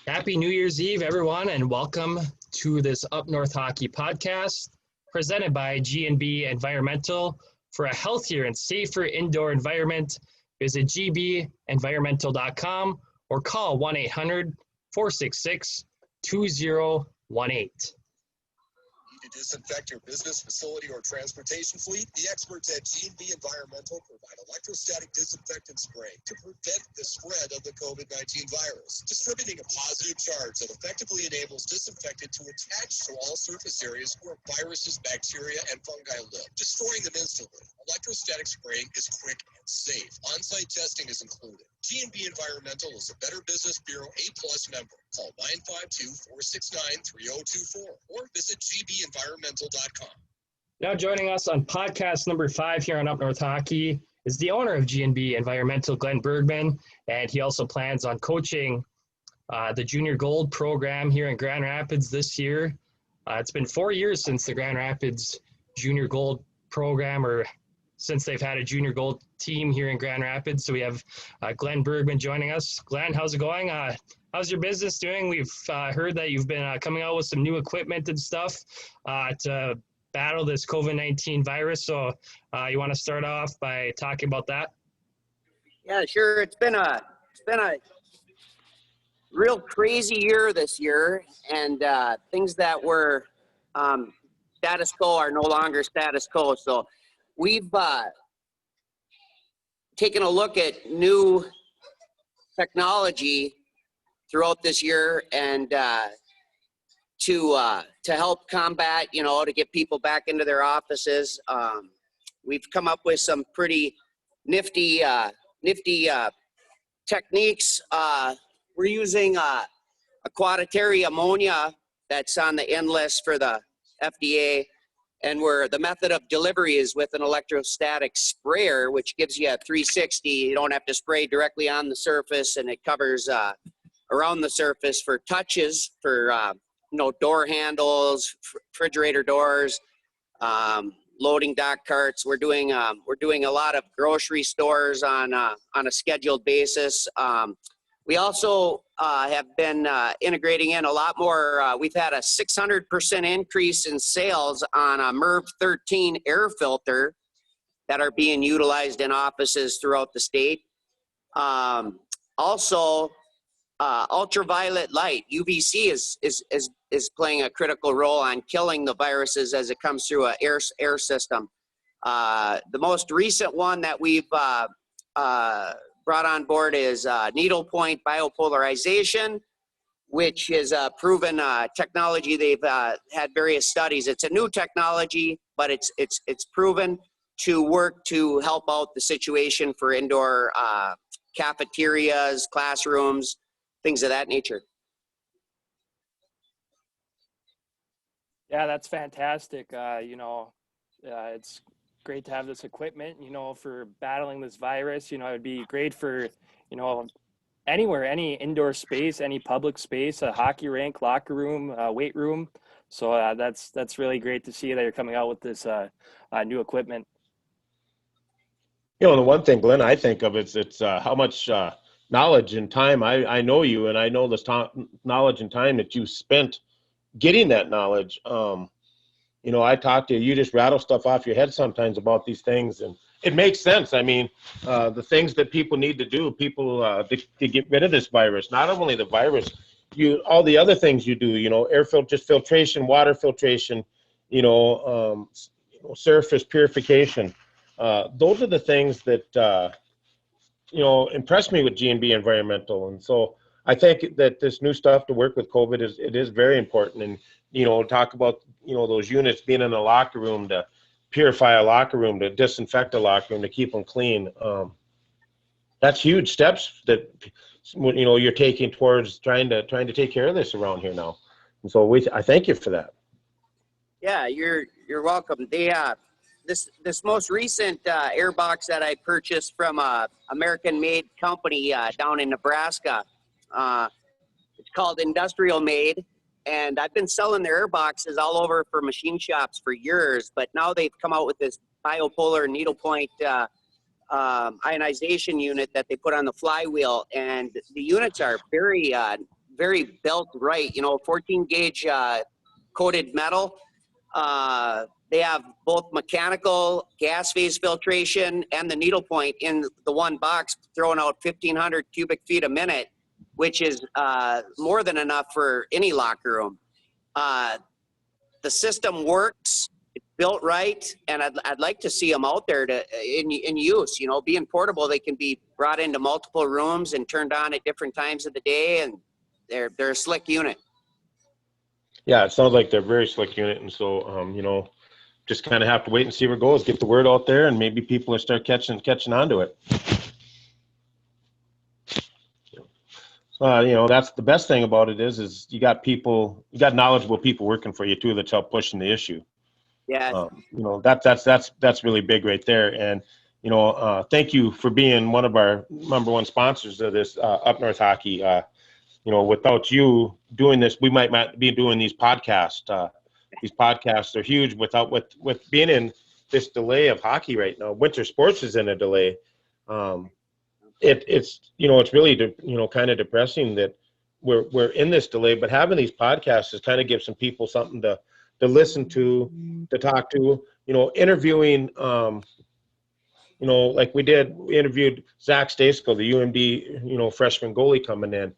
Happy New Year's Eve, everyone, and welcome to this Up North Hockey podcast presented by G&B Environmental. For a healthier and safer indoor environment, visit gbeenvironmental.com or call 1-800-466-2018. To disinfect your business, facility, or transportation fleet, the experts at G&B Environmental provide electrostatic disinfectant spray to prevent the spread of the COVID-19 virus, distributing a positive charge that effectively enables disinfectant to attach to all surface areas where viruses, bacteria, and fungi live, destroying them instantly. Electrostatic spraying is quick and safe. On-site testing is included. G&B Environmental is a Better Business Bureau A+ member. Call 952-469-3024 or visit gbeenvironmental.com. Now joining us on podcast number 5 here on Up North Hockey is the owner of G&B Environmental, Glen Bergman, and he also plans on coaching the Junior Gold program here in Grand Rapids this year. It's been 4 years since the Grand Rapids Junior Gold program, or since they've had a Junior Gold team here in Grand Rapids. So we have Glen Bergman joining us. Glen, how's it going? How's your business doing? We've heard that you've been coming out with some new equipment and stuff to battle this COVID-19 virus. So you want to start off by talking about that? Yeah, sure. It's been a real crazy year this year, and things that were status quo are no longer status quo. So we've taken a look at new technology throughout this year, and to help combat, to get people back into their offices. We've come up with some pretty nifty techniques. We're using aquatitary ammonia that's on the end list for the FDA, and the method of delivery is with an electrostatic sprayer, which gives you a 360. You don't have to spray directly on the surface, and it covers around the surface for touches, for door handles, refrigerator doors, loading dock carts. We're doing a lot of grocery stores on a scheduled basis. We also have been integrating in a lot more. We've had a 600% increase in sales on a MERV 13 air filter that are being utilized in offices throughout the state. Also, ultraviolet light, UVC, is playing a critical role on killing the viruses as it comes through an air system. The most recent one that we've brought on board is needlepoint biopolarization, which is a proven technology. They've had various studies. It's a new technology, but it's proven to work to help out the situation for indoor cafeterias, classrooms, things of that nature. Yeah, that's fantastic. It's great to have this equipment, for battling this virus. It would be great for, anywhere, any indoor space, any public space, a hockey rink, locker room, weight room. So that's really great to see that you're coming out with this new equipment. The one thing, Glenn, I think of it's how much knowledge and time. I know you, and I know the knowledge and time that you spent getting that knowledge. I talk to you, you just rattle stuff off your head sometimes about these things, and it makes sense. I mean, the things that people need to do, to get rid of this virus, not only the virus, all the other things you do, air filtration, water filtration, surface purification. Those are the things that, impressed me with G&B Environmental. And so I think that this new stuff to work with COVID is very important. And, talk about, those units being in a locker room to purify a locker room, to disinfect a locker room, to keep them clean. That's huge steps that, you're taking towards trying to take care of this around here now. And so I thank you for that. Yeah, you're welcome. This most recent air box that I purchased from a American-made company down in Nebraska, it's called Industrial Made, and I've been selling their air boxes all over for machine shops for years, but now they've come out with this biopolar needlepoint ionization unit that they put on the flywheel, and the units are very very built right, 14 gauge coated metal. They have both mechanical gas phase filtration and the needle point in the one box, throwing out 1,500 cubic feet a minute, which is more than enough for any locker room. The system works, it's built right, and I'd like to see them out there in use. Being portable, they can be brought into multiple rooms and turned on at different times of the day, and they're a slick unit. Yeah, it sounds like they're a very slick unit, and so just kind of have to wait and see where it goes. Get the word out there, and maybe people will start catching on to it. That's the best thing about it is you got knowledgeable people working for you too that's help pushing the issue. Yeah. That's really big right there. And thank you for being one of our number one sponsors of this Up North Hockey. Without you doing this, we might not be doing these podcasts. These podcasts are huge. With being in this delay of hockey right now, winter sports is in a delay. It's really kind of depressing that we're in this delay, but having these podcasts is kind of gives some people something to listen to talk to, interviewing, like we interviewed Zach Stasko, the UMD, freshman goalie coming in.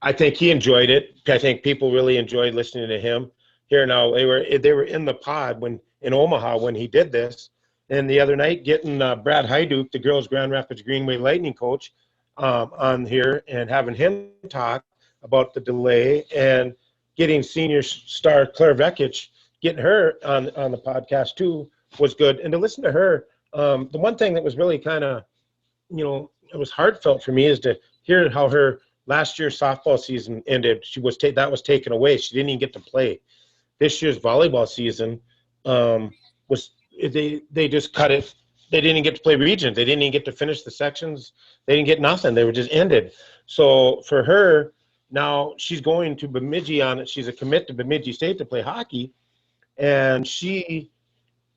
I think he enjoyed it. I think people really enjoyed listening to him. Here now, they were in the pod in Omaha when he did this. And the other night, getting Brad Hyduk, the girls' Grand Rapids Greenway Lightning coach, on here and having him talk about the delay, and getting senior star Claire Vekic, getting her on the podcast too, was good. And to listen to her, the one thing that was really kind of, it was heartfelt for me is to hear how her last year's softball season ended. That was taken away. She didn't even get to play. This year's volleyball season was. They just cut it. They didn't get to play regions. They didn't even get to finish the sections. They didn't get nothing. They were just ended. So for her, now she's going to Bemidji she's a commit to Bemidji State to play hockey. And she,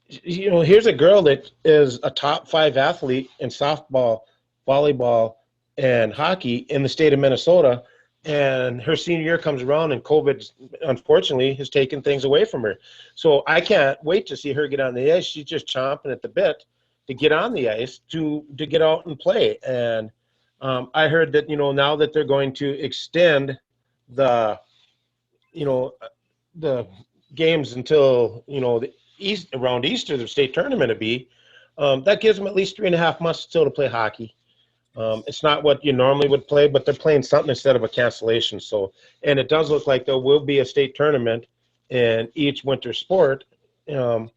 here's a girl that is a top 5 athlete in softball, volleyball, and hockey in the state of Minnesota. And her senior year comes around, and COVID, unfortunately, has taken things away from her. So I can't wait to see her get on the ice. She's just chomping at the bit to get on the ice to get out and play. And I heard that now that they're going to extend the the games until around Easter, the state tournament to be, that gives them at least 3.5 months still to play hockey. It's not what you normally would play, but they're playing something instead of a cancellation. So, and it does look like there will be a state tournament in each winter sport. We're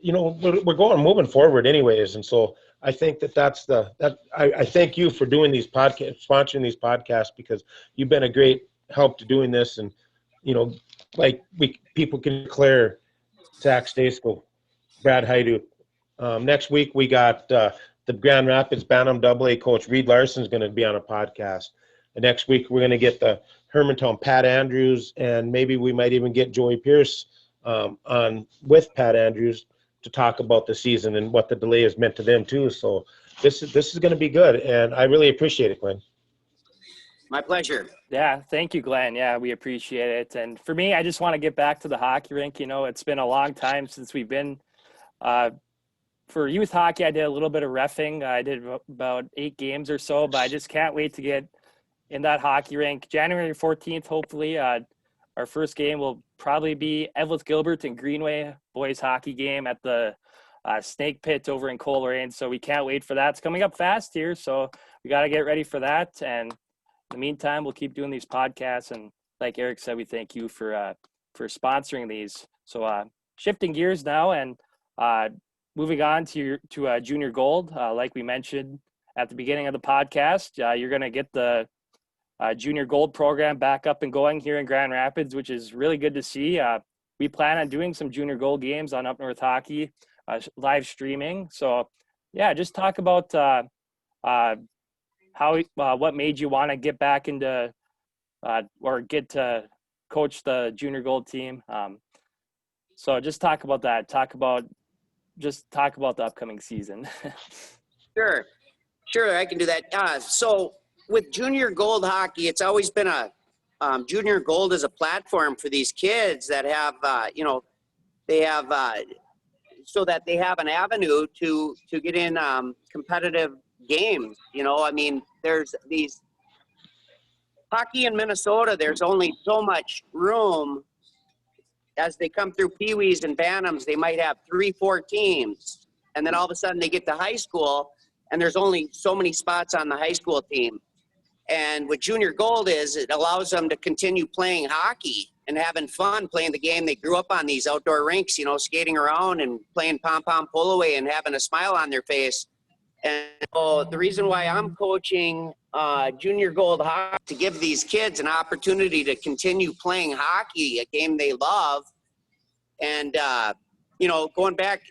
moving forward anyways. And so I think I thank you for doing these podcasts, sponsoring these podcasts, because you've been a great help to doing this. And, people can declare Zach Stasko, Brad Hyduk. Next week we got, the Grand Rapids Bantam AA coach Reed Larson is going to be on a podcast. And next week we're going to get the Hermantown Pat Andrews, and maybe we might even get Joey Pierce on with Pat Andrews to talk about the season and what the delay has meant to them too. So this is going to be good, and I really appreciate it, Glenn. My pleasure. Yeah, thank you, Glenn. Yeah, we appreciate it. And for me, I just want to get back to the hockey rink. It's been a long time since we've been for youth hockey. I did a little bit of reffing. I did about 8 games or so, but I just can't wait to get in that hockey rink. January 14th, hopefully, our first game will probably be Evelyn Gilbert and Greenway boys hockey game at the Snake Pit over in Coleraine. So we can't wait for that. It's coming up fast here, so we got to get ready for that. And in the meantime, we'll keep doing these podcasts. And like Eric said, we thank you for sponsoring these. So shifting gears now and moving on to Junior Gold, like we mentioned at the beginning of the podcast, you're going to get the Junior Gold program back up and going here in Grand Rapids, which is really good to see. We plan on doing some Junior Gold games on Up North Hockey, live streaming. So, yeah, just talk about what made you want to get back into or get to coach the Junior Gold team. So just talk about that. Talk about the upcoming season. Sure, I can do that. So with junior gold hockey, it's always been junior gold is a platform for these kids that have, they have, so that they have an avenue to get in competitive games. I mean, there's these hockey in Minnesota, there's only so much room. As they come through peewees and bantams, they might have 3-4 teams. And then all of a sudden they get to high school and there's only so many spots on the high school team. And what junior gold is, it allows them to continue playing hockey and having fun playing the game. They grew up on these outdoor rinks, skating around and playing pom-pom pull away and having a smile on their face. And so the reason why I'm coaching junior gold hockey to give these kids an opportunity to continue playing hockey, a game they love. And, going back,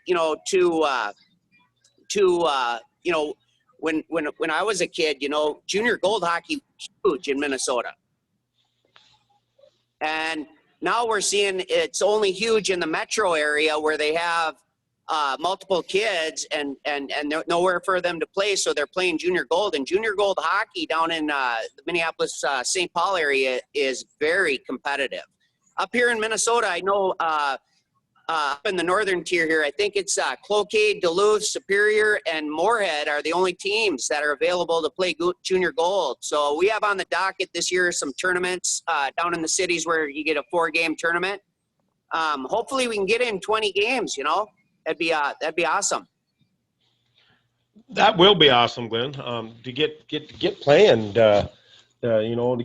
when I was a kid, junior gold hockey was huge in Minnesota. And now we're seeing it's only huge in the metro area where they have multiple kids and nowhere for them to play. So they're playing junior gold, and junior gold hockey down in the Minneapolis, St. Paul area is very competitive. Up here in Minnesota, I know up in the northern tier here, I think it's Cloquet, Duluth, Superior, and Moorhead are the only teams that are available to play junior gold. So we have on the docket this year some tournaments down in the cities where you get a 4-game tournament. Hopefully we can get in 20 games, that'd be awesome. That will be awesome, Glenn. To get playing, to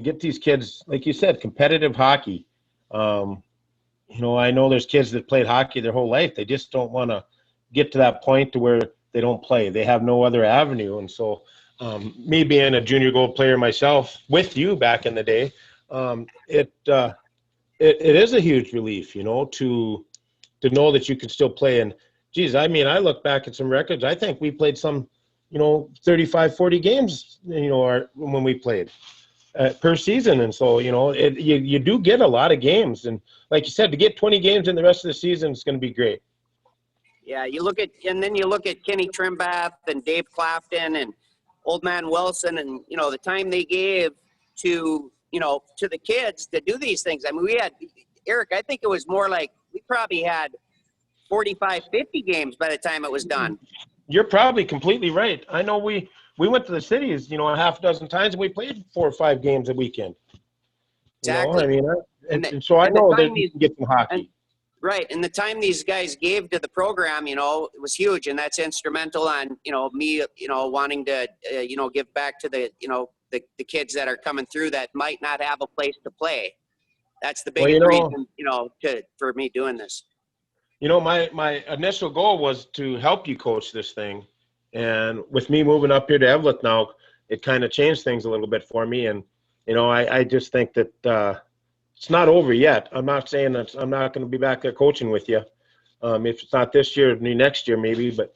get these kids, like you said, competitive hockey. I know there's kids that played hockey their whole life. They just don't want to get to that point to where they don't play. They have no other avenue. And so me being a junior gold player myself with you back in the day, it is a huge relief, to know that you can still play. And geez, I mean, I look back at some records. I think we played some, 35, 40 games, when we played per season. And so, you do get a lot of games. And like you said, to get 20 games in the rest of the season is going to be great. Yeah, you look at Kenny Trimbath and Dave Clafton and Old Man Wilson and, the time they gave to the kids to do these things. I mean, we had, Eric, I think it was more like we probably had 45, 50 games by the time it was done. You're probably completely right. I know we went to the cities, a half dozen times, and we played 4 or 5 games a weekend. Exactly. I mean, so I know that you can get some hockey. Right. And the time these guys gave to the program, it was huge. And that's instrumental on, me, wanting to, give back to the kids that are coming through that might not have a place to play. That's the biggest reason, for me doing this. My initial goal was to help you coach this thing. And with me moving up here to Evelyn now, it kind of changed things a little bit for me. And, I just think that it's not over yet. I'm not saying that I'm not going to be back there coaching with you. If it's not this year, next year maybe. But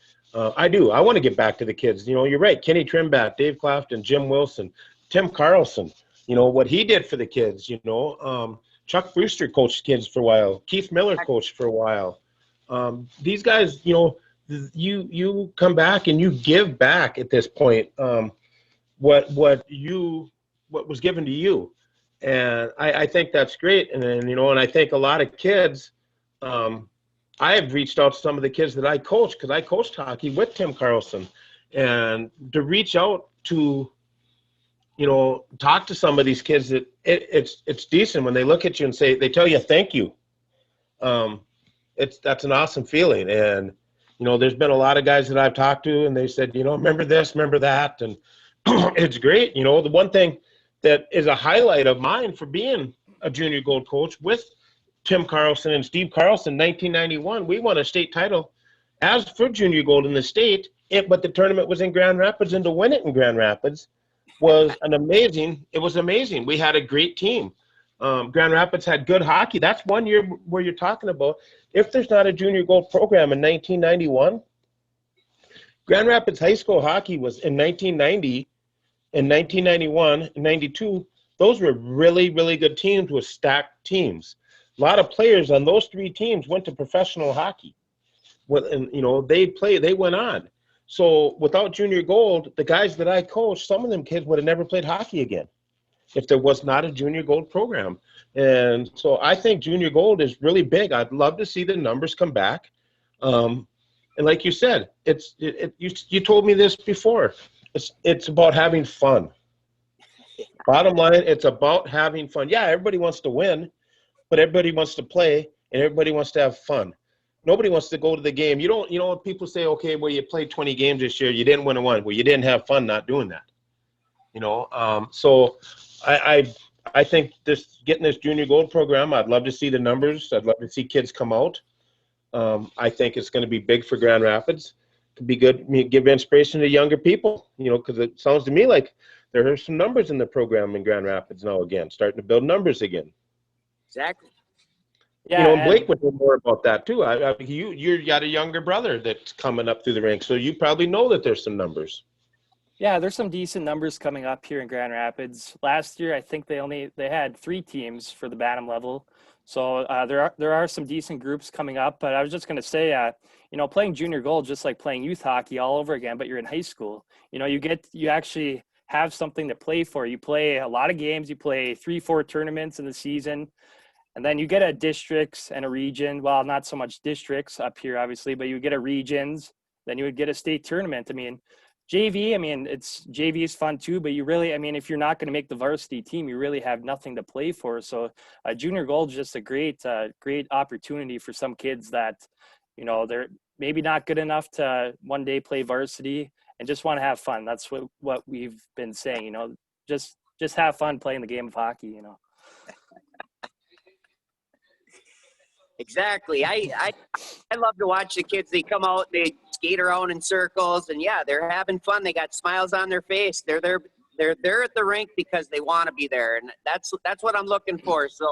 I do. I want to get back to the kids. You're right. Kenny Trimbath, Dave Clafton, Jim Wilson, Tim Carlson, what he did for the kids, Chuck Brewster coached kids for a while. Keith Miller coached for a while. These guys, you come back and you give back at this point what was given to you. And I think that's great. And then, and I think a lot of kids, I have reached out to some of the kids that I coach because I coached hockey with Tim Carlson, and to reach out to, talk to some of these kids that it's decent when they look at you and say, they tell you, thank you. That's an awesome feeling. And, there's been a lot of guys that I've talked to and they said, remember this, remember that. And it's great. The one thing that is a highlight of mine for being a junior gold coach with Tim Carlson and Steve Carlson, 1991, we won a state title as for junior gold in the state, but the tournament was in Grand Rapids, and to win it in Grand Rapids was amazing. We had a great team. Grand Rapids had good hockey. That's one year where you're talking about. If there's not a junior gold program in 1991, Grand Rapids high school hockey was in 1990, in 1991, and 92. Those were really, really good teams with stacked teams. A lot of players on those 3 teams went to professional hockey. Well, and they went on. So without junior gold, the guys that I coach, some of them kids would have never played hockey again if there was not a junior gold program. And so I think junior gold is really big. I'd love to see the numbers come back. And like you said, you told me this before. It's about having fun. Bottom line, it's about having fun. Yeah, everybody wants to win, but everybody wants to play and everybody wants to have fun. Nobody wants to go to the game. You know, people say, okay, well, you played 20 games this year, you didn't win a one. Well, you didn't have fun not doing that. You know, so I think getting this junior gold program, I'd love to see the numbers. I'd love to see kids come out. I think it's going to be big for Grand Rapids. Could be good, give inspiration to younger people, you know, because it sounds to me like there are some numbers in the program in Grand Rapids now again, starting to build numbers again. Exactly. Yeah, you know, and Blake would know more about that too. You got a younger brother that's coming up through the ranks, so you probably know that there's some numbers. Yeah, there's some decent numbers coming up here in Grand Rapids. Last year, I think they had 3 teams for the Bantam level. So there are some decent groups coming up. But I was just going to say, you know, playing junior gold just like playing youth hockey all over again, but you're in high school. You know, you actually have something to play for. You play a lot of games. You play 3-4 tournaments in the season. And then you get a districts and a region. Well, not so much districts up here, obviously, but you get a regions. Then you would get a state tournament. I mean, JV, JV is fun too, but you really, if you're not going to make the varsity team, you really have nothing to play for. So junior gold is just a great opportunity for some kids that, you know, they're maybe not good enough to one day play varsity and just want to have fun. That's what we've been saying, you know, just have fun playing the game of hockey, you know. Exactly. I love to watch the kids. They come out, they skate around in circles, and yeah, they're having fun. They got smiles on their face. They're there at the rink because they want to be there, and that's what I'm looking for. So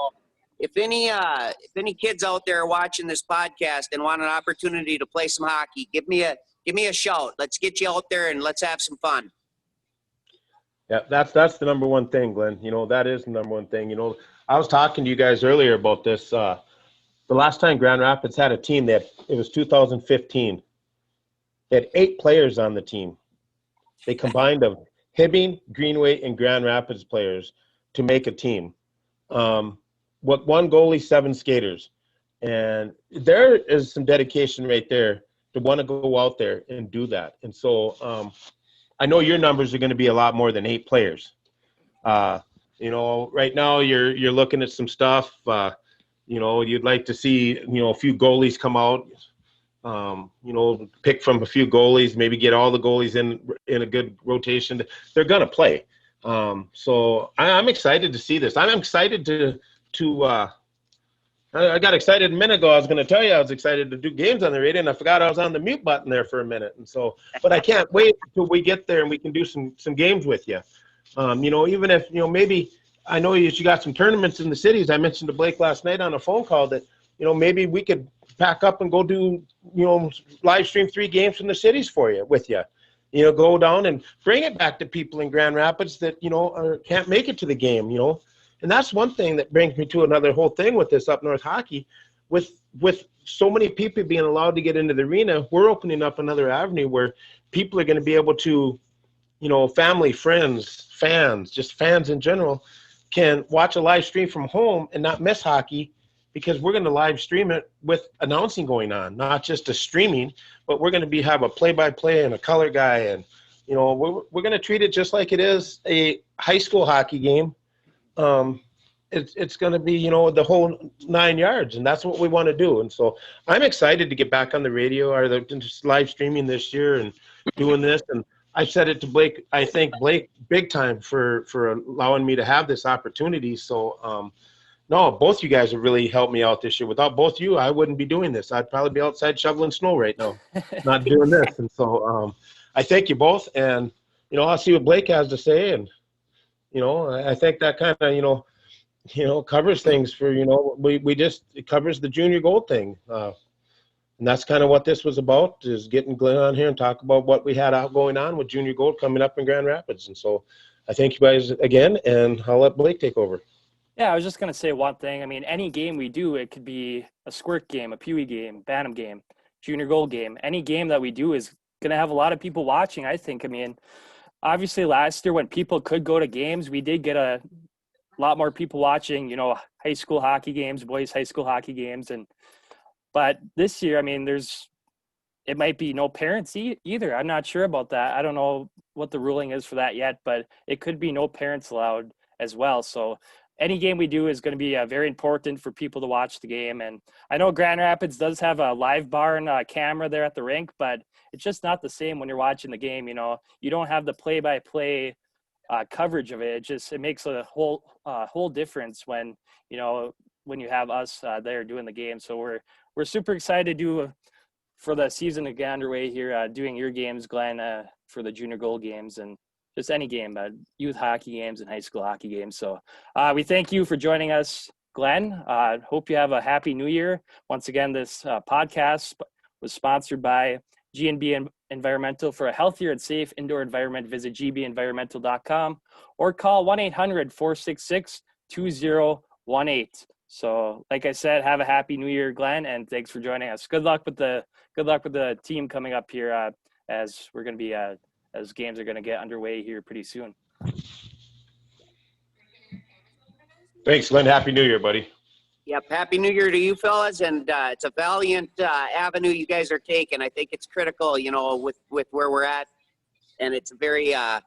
if any kids out there are watching this podcast and want an opportunity to play some hockey, give me a shout. Let's get you out there and let's have some fun. Yeah, that's the number one thing, Glenn. You know, that is the number one thing. You know, I was talking to you guys earlier about this. The last time Grand Rapids had a team, it was 2015. They had 8 players on the team. They combined of Hibbing, Greenway, and Grand Rapids players to make a team. What 1 goalie, 7 skaters. And there is some dedication right there to want to go out there and do that. And so I know your numbers are going to be a lot more than 8 players. You know, right now you're looking at some stuff. You know, you'd like to see, you know, a few goalies come out, you know, pick from a few goalies, maybe get all the goalies in a good rotation. They're going to play. So I'm excited to see this. I'm excited I got excited a minute ago. I was going to tell you I was excited to do games on the radio, and I forgot I was on the mute button there for a minute. And so, but I can't wait until we get there and we can do some games with you. You know, even if, you know, maybe – I know you got some tournaments in the cities. I mentioned to Blake last night on a phone call that, you know, maybe we could pack up and go do, you know, live stream 3 games from the cities with you. You know, go down and bring it back to people in Grand Rapids that, you know, can't make it to the game, you know. And that's one thing that brings me to another whole thing with this Up North hockey. With so many people being allowed to get into the arena, we're opening up another avenue where people are going to be able to, you know, family, friends, fans, just fans in general, can watch a live stream from home and not miss hockey, because we're going to live stream it with announcing going on, not just a streaming, but we're going to have a play-by-play and a color guy. And, you know, we're going to treat it just like it is a high school hockey game. It's going to be, you know, the whole 9 yards, and that's what we want to do. And so I'm excited to get back on the radio or just live streaming this year and doing this. And I said it to Blake. I thank Blake big time for allowing me to have this opportunity. So, no, both you guys have really helped me out this year. Without both you, I wouldn't be doing this. I'd probably be outside shoveling snow right now, not doing this. And so I thank you both. And, you know, I'll see what Blake has to say. And, you know, I think that kind of, you know, covers things for, you know, it covers the junior gold thing. And that's kind of what this was about, is getting Glen on here and talk about what we had out going on with junior gold coming up in Grand Rapids. And so I thank you guys again, and I'll let Blake take over. Yeah, I was just going to say one thing. Any game we do, it could be a squirt game, a Pewee game, Bantam game, junior gold game. Any game that we do is going to have a lot of people watching, I think. I mean, obviously last year when people could go to games, we did get a lot more people watching, you know, high school hockey games, boys high school hockey games. But this year, I mean, it might be no parents either. I'm not sure about that. I don't know what the ruling is for that yet, but it could be no parents allowed as well. So any game we do is going to be very important for people to watch the game. And I know Grand Rapids does have a live barn camera there at the rink, but it's just not the same when you're watching the game. You know, you don't have the play-by-play coverage of it. It makes a whole difference when you have us there doing the game. So we're super excited to do for the season to get underway here, doing your games, Glenn, for the junior gold games and just any game, youth hockey games and high school hockey games. So we thank you for joining us, Glenn. Hope you have a happy new year. Once again, this podcast was sponsored by G&B Environmental. For a healthier and safe indoor environment, visit gbeenvironmental.com or call 1-800-466-2018. So like I said, have a happy new year, Glenn, and thanks for joining us. Good luck with the team coming up here as we're going to be as games are going to get underway here pretty soon. Thanks, Glenn. Happy New Year, buddy. Yep. Happy New Year to you fellas. And it's a valiant avenue you guys are taking. I think it's critical, you know, with where we're at. And it's very, I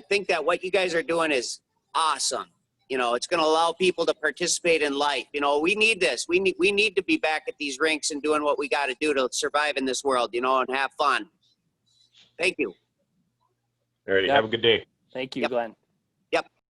think that what you guys are doing is awesome. You know, it's going to allow people to participate in life. You know, we need this. We need to be back at these rinks and doing what we got to do to survive in this world, you know, and have fun. Thank you. All right. Yep. Have a good day. Thank you, Glenn.